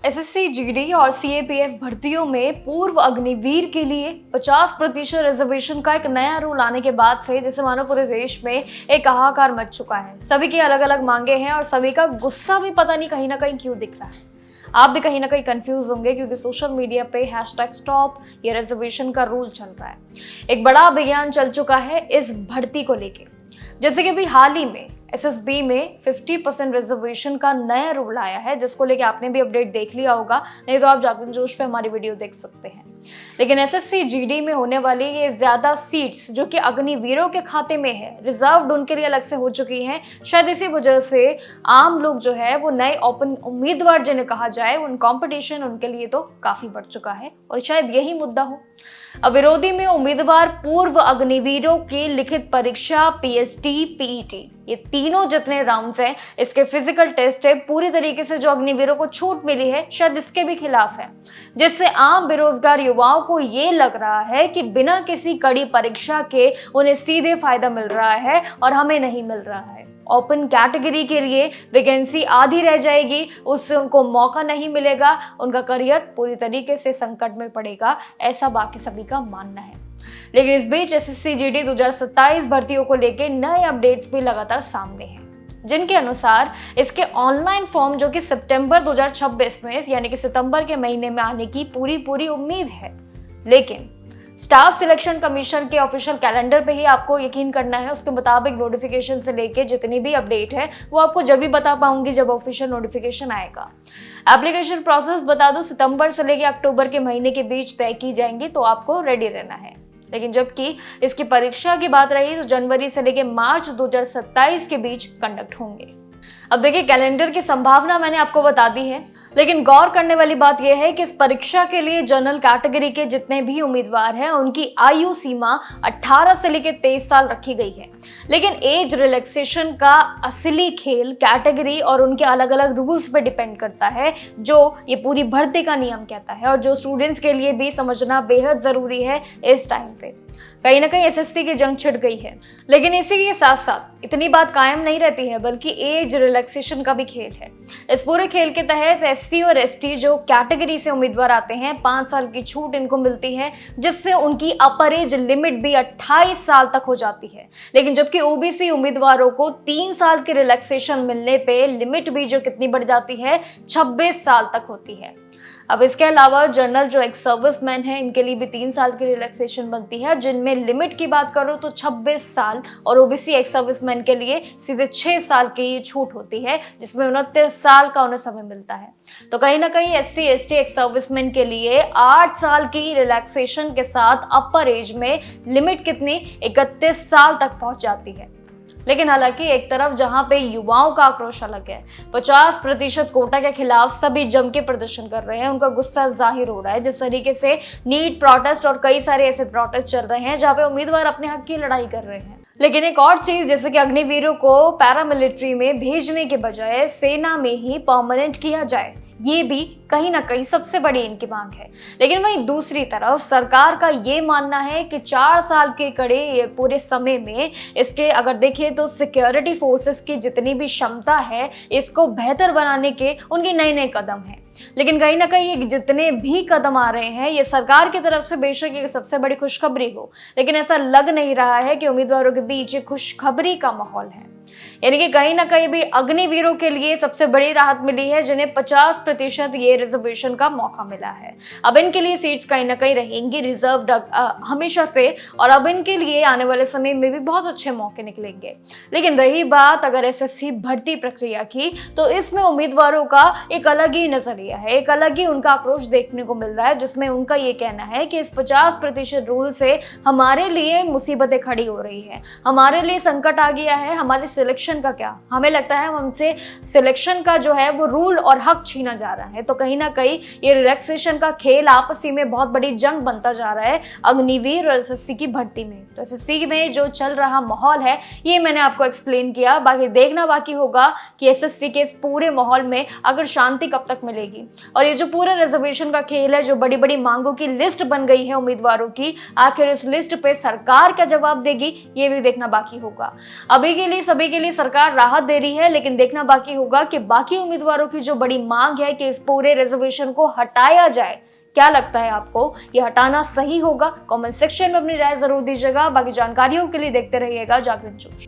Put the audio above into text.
SSC, GD और CAPF भर्तियों में पूर्व अग्निवीर के लिए 50% रिजर्वेशन का एक नया रूल आने के बाद से जैसे मानो पूरे देश में एक हाहाकार मच चुका है। सभी की अलग अलग मांगे हैं और सभी का गुस्सा भी पता नहीं कहीं ना कहीं क्यों दिख रहा है। आप भी कहीं ना कहीं कंफ्यूज होंगे क्योंकि सोशल मीडिया पे #स्टॉप ये रिजर्वेशन का रूल चल रहा है। एक बड़ा अभियान चल चुका है इस भर्ती को लेके। जैसे कि अभी हाल ही में एसएसबी में 50% रिजर्वेशन का नया रूल आया है, जिसको लेके आपने भी अपडेट देख लिया होगा, नहीं तो आप जागरण जोश पे हमारी वीडियो देख सकते हैं। लेकिन एसएससी जीडी में होने वाली ये ज्यादा सीट्स जो कि अग्निवीरों के खाते में है, रिजर्व्ड उनके लिए अलग से हो चुकी हैं। शायद इसी वजह से आम लोग जो है वो नए ओपन उम्मीदवार जिन्हें कहा जाए, उन कंपटीशन उनके लिए तो काफी बढ़ चुका है और शायद यही मुद्दा हो। अविरोधी में उम्मीदवार पूर्व अग्निवीरों की लिखित परीक्षा, पीएसटी, पीईटी, ये तीनों जितने राउंड्स हैं, इसके फिजिकल टेस्ट है, पूरी तरीके से जो अग्निवीरों को छूट मिली है शायद इसके भी खिलाफ है, जिससे आम बेरोजगार युवाओं को ये लग रहा है कि बिना किसी कड़ी परीक्षा के उन्हें सीधे फायदा मिल रहा है और हमें नहीं मिल रहा है। ओपन कैटेगरी के लिए वैकेंसी आधी रह जाएगी, उससे उनको मौका नहीं मिलेगा, उनका करियर पूरी तरीके से संकट में पड़ेगा, ऐसा बाकी सभी का मानना है। लेकिन इस बीच एसएससी जीडी 2027 भर्तियों को लेकर नए अपडेट्स भी लगातार सामने हैं, जिनके अनुसार इसके ऑनलाइन फॉर्म जो कि सितंबर 2026 में यानी कि सितंबर के महीने में आने की पूरी उम्मीद है। लेकिन स्टाफ सिलेक्शन कमीशन के ऑफिशियल कैलेंडर पे ही आपको यकीन करना है। उसके मुताबिक नोटिफिकेशन से लेके जितनी भी अपडेट है वो आपको जब भी बता पाऊंगी जब ऑफिशियल नोटिफिकेशन आएगा। एप्लीकेशन प्रोसेस बता दो सितंबर से लेके अक्टूबर के महीने के बीच तय की जाएंगी, तो आपको रेडी रहना है। लेकिन जबकि इसकी परीक्षा की बात रही तो जनवरी से लेके मार्च 2027 के बीच कंडक्ट होंगे। अब देखिए, कैलेंडर की संभावना मैंने आपको बता दी है, लेकिन गौर करने वाली बात यह है कि इस परीक्षा के लिए जनरल कैटेगरी के जितने भी उम्मीदवार हैं उनकी आयु सीमा 18 से लेकर 23 साल रखी गई है। लेकिन एज रिलैक्सेशन का असली खेल कैटेगरी और उनके अलग अलग रूल्स पे डिपेंड करता है, जो ये पूरी भर्ती का नियम कहता है और जो स्टूडेंट्स के लिए भी समझना बेहद जरूरी है। इस टाइम पे कहीं ना कहीं एसएससी की जंग छिड़ गई है, लेकिन इसी के साथ साथ इतनी बात कायम नहीं रहती है, बल्कि एज रिलैक्सेशन का भी खेल है। इस पूरे खेल के तहत एससी और एसटी जो कैटेगरी से उम्मीदवार आते हैं, 5 साल की छूट इनको मिलती है, जिससे उनकी अपर एज लिमिट भी 28 साल तक हो जाती है। लेकिन जबकि ओबीसी उम्मीदवारों को 3 साल की रिलैक्सेशन मिलने पे लिमिट भी जो कितनी बढ़ जाती है, 26 साल तक होती है। अब इसके अलावा जनरल जो एक्स सर्विसमैन है, इनके लिए भी 3 साल की रिलैक्सेशन बनती है, जिनमें लिमिट की बात करो तो 26 साल, और ओबीसी एक्स सर्विसमैन के लिए सीधे 6 साल की छूट होती है, जिसमें 29 साल का उन्हें समय मिलता है। तो कहीं ना कहीं एससी एसटी एक्स सर्विसमैन के लिए 8 साल की रिलैक्सेशन के साथ अपर एज में लिमिट कितनी 31 साल तक पहुंच जाती है। लेकिन हालांकि एक तरफ जहां पे युवाओं का आक्रोश अलग है, 50% कोटा के खिलाफ सभी जम के प्रदर्शन कर रहे हैं, उनका गुस्सा जाहिर हो रहा है। जिस तरीके से नीट प्रोटेस्ट और कई सारे ऐसे प्रोटेस्ट चल रहे हैं जहां पे उम्मीदवार अपने हक की लड़ाई कर रहे हैं। लेकिन एक और चीज, जैसे कि अग्निवीरों को पैरामिलिट्री में भेजने के बजाय सेना में ही परमानेंट किया जाए, ये भी कहीं ना कहीं सबसे बड़ी इनकी मांग है। लेकिन वहीं दूसरी तरफ सरकार का ये मानना है कि 4 साल के कड़े ये पूरे समय में इसके अगर देखें तो सिक्योरिटी फोर्सेस की जितनी भी क्षमता है, इसको बेहतर बनाने के उनके नए कदम हैं। लेकिन कहीं ना कहीं ये जितने भी कदम आ रहे हैं, ये सरकार की तरफ से बेशक एक सबसे बड़ी खुशखबरी हो, लेकिन ऐसा लग नहीं रहा है कि उम्मीदवारों के बीच एक खुशखबरी का माहौल है। यानी कि कहीं ना कहीं भी अग्निवीरों के लिए सबसे बड़ी राहत मिली है, जिन्हें 50% ये रिजर्वेशन का मौका मिला है। अब इनके लिए सीट्स कहीं ना कहीं रहेंगी रिजर्व्ड हमेशा से, और अब इनके लिए आने वाले समय में भी बहुत अच्छे मौके निकलेंगे। लेकिन रही बात अगर एसएससी भर्ती प्रक्रिया की, तो इसमें उम्मीदवारों का एक अलग ही नजरिया है, एक अलग ही उनका आक्रोश देखने को मिल रहा है, जिसमें उनका ये कहना है कि इस 50% रूल से हमारे लिए मुसीबतें खड़ी हो रही है, हमारे लिए संकट आ गया है। हमारे सिलेक्शन का क्या, हमें लगता है हमसे सिलेक्शन का जो है वो रूल और हक छीना जा रहा है। तो कहीं ना कहीं ये रिलैक्सेशन का खेल आपसी में बहुत बड़ी जंग बनता जा रहा है अग्निवीर और एसएससी की भर्ती में। तो एसएससी में जो चल रहा माहौल है ये मैंने आपको एक्सप्लेन किया, बाकी देखना बाकी होगा कि एसएससी के इस पूरे माहौल में अगर शांति कब तक मिलेगी, और ये जो पूरा रिजर्वेशन का खेल है, जो बड़ी बड़ी मांगों की लिस्ट बन गई है उम्मीदवारों की, आखिर इस लिस्ट पे सरकार क्या जवाब देगी ये भी देखना बाकी होगा। अभी के लिए सभी सभी के लिए सरकार राहत दे रही है, लेकिन देखना बाकी होगा कि बाकी उम्मीदवारों की जो बड़ी मांग है कि इस पूरे रिजर्वेशन को हटाया जाए, क्या लगता है आपको ये हटाना सही होगा? कमेंट सेक्शन में अपनी राय जरूर दीजिएगा। बाकी जानकारियों के लिए देखते रहिएगा जागरण न्यूज।